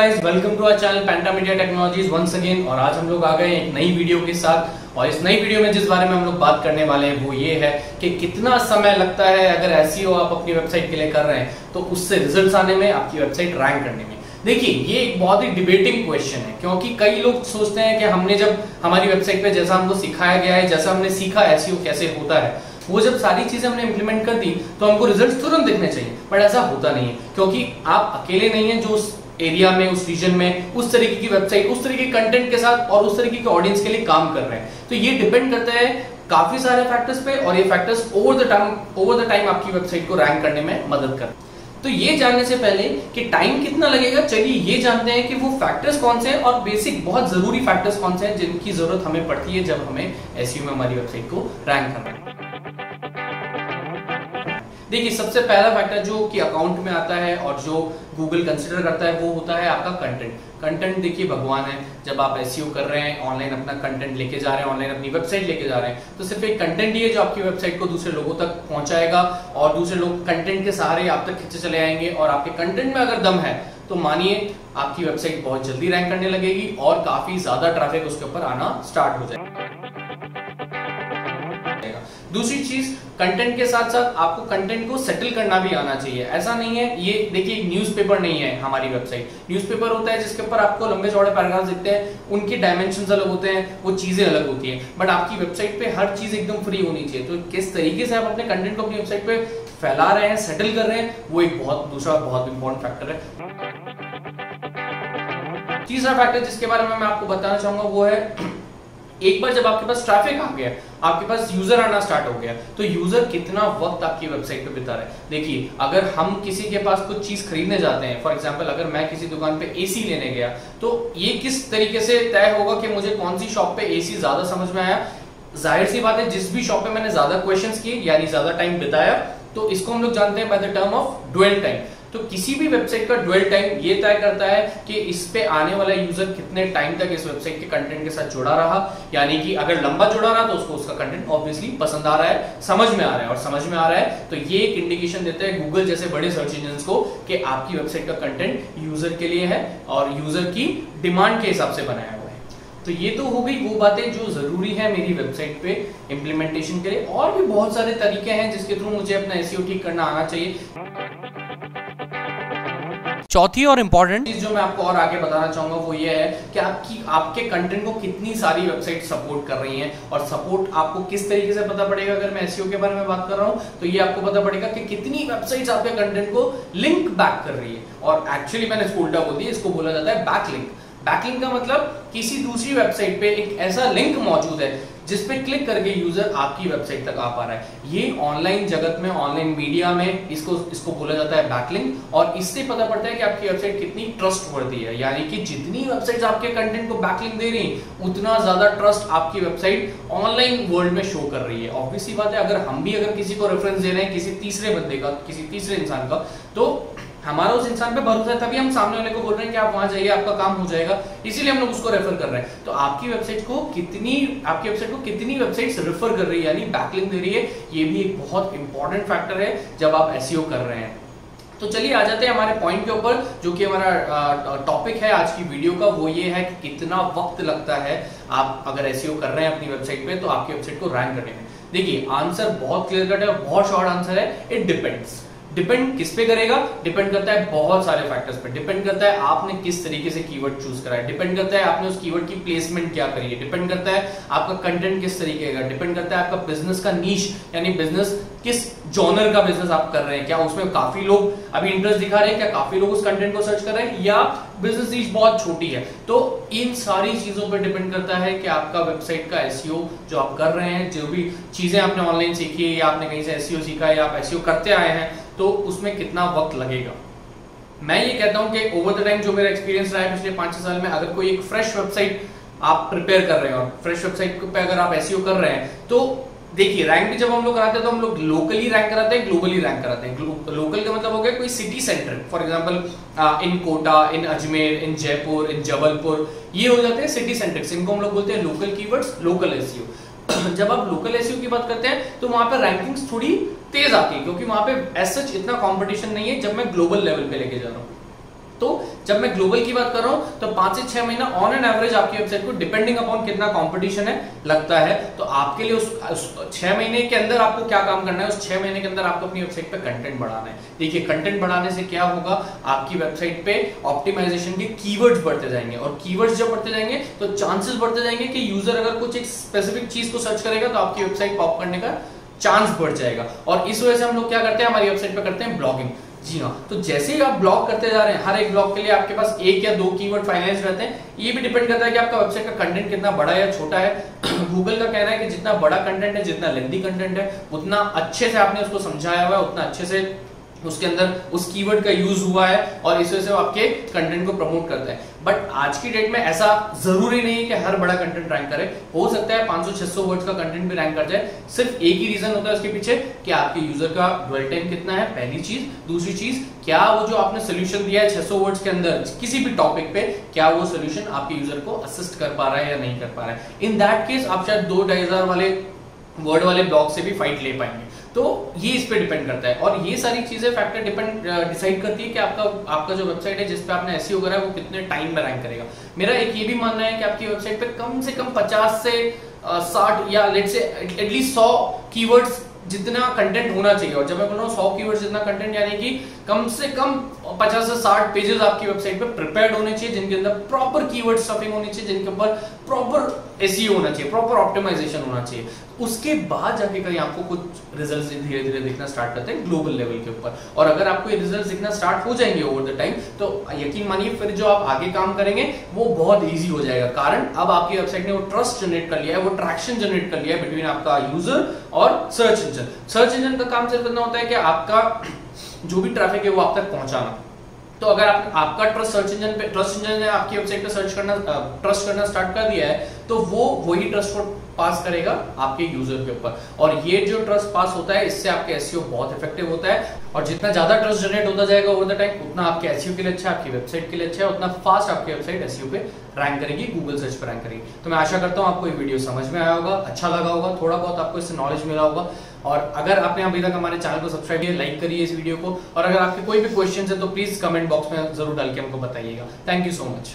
Guys, welcome to our channel Penta Media Technologies once again. और आज हम लोग आ गए एक नई वीडियो के साथ। और इस नई वीडियो में जिस बारे में हम लोग बात करने वाले हैं वो ये है कि कितना समय लगता है अगर एसईओ आप अपनी वेबसाइट के लिए कर रहे हैं तो उससे रिजल्ट्स आने में, आपकी वेबसाइट रैंक करने में। देखिए, ये एक बहुत ही डिबेटिंग क्वेश्चन है, क्योंकि कई लोग सोचते हैं कि हमने जब हमारी वेबसाइट पे जैसा हमको सिखाया गया है, जैसा हमने सीखा एसईओ कैसे होता है, वो जब सारी चीजें हमने इंप्लीमेंट कर दी तो हमको रिजल्ट्स तुरंत दिखने चाहिए। बट ऐसा होता नहीं है, क्योंकि आप अकेले नहीं है जो उस एरिया में, उस रीजन में उस तरीके की वेबसाइट, उस तरीके के कंटेंट के साथ और उस तरीके के ऑडियंस के लिए काम कर रहे हैं। तो ये डिपेंड करता है काफी सारे फैक्टर्स पे, और ये फैक्टर्स ओवर द टाइम आपकी वेबसाइट को रैंक करने में मदद करते हैं। तो ये जानने से पहले कि टाइम कितना लगेगा, चलिए ये जानते हैं कि वो फैक्टर्स कौन से हैं और बेसिक बहुत जरूरी फैक्टर्स कौन से हैं जिनकी जरूरत हमें पड़ती है जब हमें एसईओ में हमारी वेबसाइट को रैंक करना है। देखिए, सबसे पहला फैक्टर जो कि अकाउंट में आता है और जो गूगल कंसिडर करता है वो होता है आपका कंटेंट। कंटेंट देखिए भगवान है। जब आप एसईओ कर रहे हैं, ऑनलाइन अपना कंटेंट लेके जा रहे हैं, ऑनलाइन अपनी वेबसाइट लेके जा रहे हैं, तो सिर्फ एक कंटेंट ही है जो आपकी वेबसाइट को दूसरे लोगों तक पहुंचाएगा और दूसरे लोग कंटेंट के सहारे आप तक खींचे चले आएंगे। और आपके कंटेंट में अगर दम है तो मानिए आपकी वेबसाइट बहुत जल्दी रैंक करने लगेगी और काफी ज्यादा ट्रैफिक उसके ऊपर आना स्टार्ट हो जाएगा। दूसरी चीज, कंटेंट के साथ साथ आपको कंटेंट को सेटल करना भी आना चाहिए। ऐसा नहीं है, ये देखिए न्यूज़पेपर नहीं है हमारी वेबसाइट। न्यूज़पेपर होता है जिसके ऊपर आपको लंबे चौड़े पैराग्राफ दिखते हैं, उनके डायमेंशंस अलग होते हैं, वो चीजें अलग होती हैं। बट आपकी वेबसाइट पे हर चीज एकदम फ्री होनी चाहिए। तो किस तरीके से आप अपने कंटेंट को अपनी वेबसाइट पे फैला रहे हैं, सेटल कर रहे हैं, वो एक दूसरा बहुत इंपॉर्टेंट फैक्टर है। तीसरा फैक्टर जिसके बारे में मैं आपको बताना चाहूंगा वो है, एक बार जब आपके पास ट्रैफिक आ गया, आपके पास यूजर आना स्टार्ट हो गया, तो यूजर कितना वक्त आपकी वेबसाइट पे बिता रहा है। देखिए, अगर हम किसी के पास कुछ चीज खरीदने जाते हैं, फॉर एग्जांपल अगर मैं किसी दुकान पे एसी लेने गया, तो ये किस तरीके से तय होगा कि मुझे कौन सी शॉप पे एसी ज्यादा समझ में आया। जाहिर सी बात है, जिस भी शॉप पे मैंने ज्यादा क्वेश्चंस किए यानी ज्यादा टाइम बिताया, तो इसको हम लोग जानते हैं by the term of dwell time. तो किसी भी वेबसाइट का ड्वेल टाइम ये तय करता है कि इस पे आने वाला यूजर कितने टाइम तक इस वेबसाइट के कंटेंट के साथ जुड़ा रहा। यानी कि अगर लंबा जुड़ा रहा तो उसको उसका कंटेंट ऑब्वियसली पसंद आ रहा है, समझ में आ रहा है, और समझ में आ रहा है तो ये एक इंडिकेशन देता है गूगल जैसे बड़े सर्च इंजन को कि आपकी वेबसाइट का कंटेंट यूजर के लिए है और यूजर की डिमांड के हिसाब से बनाया हुआ है। तो ये तो हो गई वो बातें जो जरूरी है मेरी वेबसाइट पे इंप्लीमेंटेशन के लिए। और भी बहुत सारे तरीके हैं जिसके थ्रू मुझे अपना एसईओ ठीक करना आना चाहिए। चौथी और इंपॉर्टेंट चीज जो मैं आपको और आगे बताना चाहूंगा वो ये है कि आपके कंटेंट को कितनी सारी वेबसाइट सपोर्ट कर रही हैं। और सपोर्ट आपको किस तरीके से पता पड़ेगा, अगर मैं एसईओ के बारे में बात कर रहा हूं तो ये आपको पता पड़ेगा कि कितनी वेबसाइट्स आपके कंटेंट को लिंक बैक कर रही है। और एक्चुअली मैंने इसको उल्टा बोल दिया, इसको बोला जाता है बैकलिंक। बैकलिंक का मतलब किसी दूसरी वेबसाइट पे एक ऐसा लिंक मौजूद है जिस पे क्लिक करके यूजर आपकी वेबसाइट तक आ पा रहा है। ये ऑनलाइन जगत में, ऑनलाइन मीडिया में इसको बोला जाता है बैकलिंक। और इससे पता पड़ता है कि आपकी वेबसाइट कितनी ट्रस्टवर्दी है। यानी कि जितनी वेबसाइट्स आपके कंटेंट को बैकलिंक दे रही उतना ज्यादा ट्रस्ट आपकी वेबसाइट ऑनलाइन वर्ल्ड में शो कर रही है। ऑब्वियसली बात है, अगर किसी को रेफरेंस दे रहे हैं, किसी तीसरे बंदे का, किसी तीसरे इंसान का, तो हमारा उस इंसान पे भरोसा है, तभी हम सामने वाले को बोल रहे हैं कि आप वहां जाइए, आपका काम हो जाएगा, इसीलिए हम लोग उसको रेफर कर रहे हैं। तो आपकी वेबसाइट को कितनी वेबसाइट्स रेफर कर रही है यानी बैकलिंक दे रही है, ये भी एक बहुत इंपॉर्टेंट फैक्टर है जब आप एसईओ कर रहे हैं। तो चलिए आ जाते हैं हमारे पॉइंट के ऊपर, जो कि हमारा टॉपिक है आज की वीडियो का। वो ये है कि कितना वक्त लगता है आप अगर एसईओ कर रहे हैं अपनी वेबसाइट पे तो आपकी वेबसाइट को रैंक करने में। देखिए, आंसर बहुत क्लियर कट है, बहुत शॉर्ट आंसर है, इट डिपेंड्स। डिपेंड किस पे करेगा? डिपेंड करता है बहुत सारे फैक्टर्स पे। डिपेंड करता है आपने किस तरीके से कीवर्ड चूज करा है, डिपेंड करता है आपने उस कीवर्ड की प्लेसमेंट क्या करी है, डिपेंड करता है आपका कंटेंट किस तरीके का, डिपेंड करता है आपका बिजनेस का नीश यानी बिजनेस किस जॉनर का बिजनेस आप कर रहे हैं। क्या उसमें काफी लोग अभी इंटरेस्ट दिखा रहे हैं, क्या काफी लोग उस कंटेंट को सर्च कर रहे हैं, या बिजनेस नीश बहुत छोटी है। तो इन सारी चीजों पर डिपेंड करता है कि आपका वेबसाइट का एसईओ जो आप कर रहे हैं, जो भी चीजें आपने ऑनलाइन सीखी है या आपने कहीं से एसईओ सीखा है या आप एसईओ करते आए हैं, तो उसमें कितना वक्त लगेगा। मैं ये कहता हूं कि ओवर द टाइम जो मेरा एक्सपीरियंस रहा है पिछले 5-6 साल में, अगर कोई एक फ्रेश वेबसाइट आप प्रिपेयर कर रहे हैं और फ्रेश वेबसाइट पे अगर आप एसईओ कर रहे हैं, तो देखिए रैंक भी जब हम लोग कराते हैं तो हम लोग लोकली रैंक कराते हैं, ग्लोबली रैंक कराते हैं। लोकल का मतलब हो गया कोई city centre, for example in Kota, in Ajmer, in Jaipur, in Jabalpur, ये हो जाते हैं सिटी सेंटर्स। इनको हम लोग बोलते हैं लोकल कीवर्ड्स, लोकल एसईओ। जब आप लोकल एसईओ की बात करते हैं तो वहां पर रैंकिंग्स थोड़ी तेज आती है, क्योंकि वहां पे एज सच इतना कंपटीशन नहीं है जब मैं ग्लोबल लेवल पे लेके जा रहा हूँ। तो जब मैं ग्लोबल की बात कर रहा हूं तो 5 से 6 महीना ऑन एन एवरेज आपकी वेबसाइट को डिपेंडिंग अपॉन कितना कंपटीशन है लगता है। तो आपके लिए उस 6 महीने के अंदर आपको क्या काम करना है, उस 6 महीने के अंदर आपको अपनी वेबसाइट पे कंटेंट बढ़ाना है। देखिए कंटेंट बढ़ाने से क्या होगा, आपकी वेबसाइट पे ऑप्टिमाइजेशन के कीवर्ड्स बढ़ते जाएंगे और कीवर्ड्स जब बढ़ते जाएंगे तो चांसेस बढ़ते जाएंगे कि यूजर अगर कुछ एक स्पेसिफिक चीज को सर्च करेगा तो आपकी वेबसाइट पॉप करने का चांस बढ़ जाएगा। और इस वजह से हम लोग क्या करते हैं, हमारी वेबसाइट पे करते हैं ब्लॉगिंग। जी हाँ, तो जैसे ही आप ब्लॉग करते जा रहे हैं, हर एक ब्लॉग के लिए आपके पास 1 या 2 कीवर्ड फाइनलाइज रहते हैं। ये भी डिपेंड करता है कि आपका वेबसाइट का कंटेंट कितना बड़ा या छोटा है। गूगल का कहना है कि जितना बड़ा कंटेंट है, जितना लेंथी कंटेंट है, उतना अच्छे से आपने उसको समझाया हुआ है, उतना अच्छे से उसके अंदर उस कीवर्ड का यूज हुआ है और इस वजह से वो आपके कंटेंट को प्रमोट करता है। बट आज की डेट में ऐसा जरूरी नहीं है कि हर बड़ा कंटेंट रैंक करे। हो सकता है 500-600 वर्ड्स का कंटेंट भी रैंक कर जाए। सिर्फ एक ही रीजन होता है उसके पीछे कि आपके यूजर का ड्वेल टाइम कितना है, पहली चीज। दूसरी चीज, क्या वो जो आपने सोल्यूशन दिया है 600 वर्ड्स के अंदर किसी भी टॉपिक पे, क्या वो सोल्यूशन आपके यूजर को असिस्ट कर पा रहा है या नहीं कर पा रहा है। इन दैट केस आप शायद 2-2,500 वाले वर्ड वाले ब्लॉग से भी फाइट ले पाएंगे। तो ये इस पे डिपेंड करता है और ये सारी चीजें फैक्टर डिसाइड करती है कि आपका जो वेबसाइट है जिस पे आपने एसईओ करा है वो कितने टाइम में रैंक करेगा। मेरा एक ये भी मानना है कि आपकी वेबसाइट पे कम से कम 50 से 60 या लेट से एटलीस्ट 100 कीवर्ड्स जितना कंटेंट होना चाहिए। और जब मैं बोल रहा हूँ 100 कीवर्ड्स जितना कंटेंट, यानी कि कम से कम 50 से 60 पेजेस आपकी वेबसाइट पे प्रिपेयर्ड होने चाहिए, जिनके अंदर प्रॉपर कीवर्ड स्टफिंग होनी चाहिए, जिनके ऊपर प्रॉपर एसईओ होना चाहिए, प्रॉपर ऑप्टिमाइजेशन होना चाहिए। उसके बाद जाके कहीं आपको कुछ रिजल्ट्स धीरे धीरे दिखना स्टार्ट करते हैं ग्लोबल लेवल के ऊपर। और अगर आपको ये रिजल्ट्स दिखना स्टार्ट हो जाएंगे ओवर द टाइम, तो यकीन मानिए फिर जो आप आगे काम करेंगे वो बहुत ईजी हो जाएगा। कारण अब आपकी वेबसाइट ने वो ट्रस्ट जनरेट कर लिया है, वो ट्रैक्शन जनरेट कर लिया है बिटवीन आपका यूजर और सर्च इंजन। सर्च इंजन का काम सिर्फ इतना होता है कि आपका जो भी ट्रैफिक है वो आप तक पहुंचाना। तो अगर आपका ट्रस्ट इंजन ने आपकी वेबसाइट पे ट्रस्ट करना स्टार्ट कर दिया है, तो वो वही ट्रस्ट को पास करेगा आपके यूजर के ऊपर। और ये जो ट्रस्ट पास होता है, इससे आपके एसईओ बहुत इफेक्टिव होता है। और जितना ज्यादा ट्रस्ट जनरेट होता जाएगा ओवर द टाइम, उतना आपके एसईओ के लिए अच्छा है, आपकी वेबसाइट के लिए अच्छा है, उतना फास्ट आपकी वेबसाइट एसईओ पे रैंक करेगी, गूगल सर्च पे रैंक करेगी। तो मैं आशा करता हूँ आपको ये वीडियो समझ में आया होगा, अच्छा लगा होगा, थोड़ा बहुत आपको इससे नॉलेज मिला होगा। और अगर आपने अभी तक हमारे चैनल को सब्सक्राइब किया, लाइक करिए इस वीडियो को। और अगर आपके कोई भी क्वेश्चन है तो प्लीज कमेंट बॉक्स में जरूर डाल के हमको बताइएगा। Thank you so much.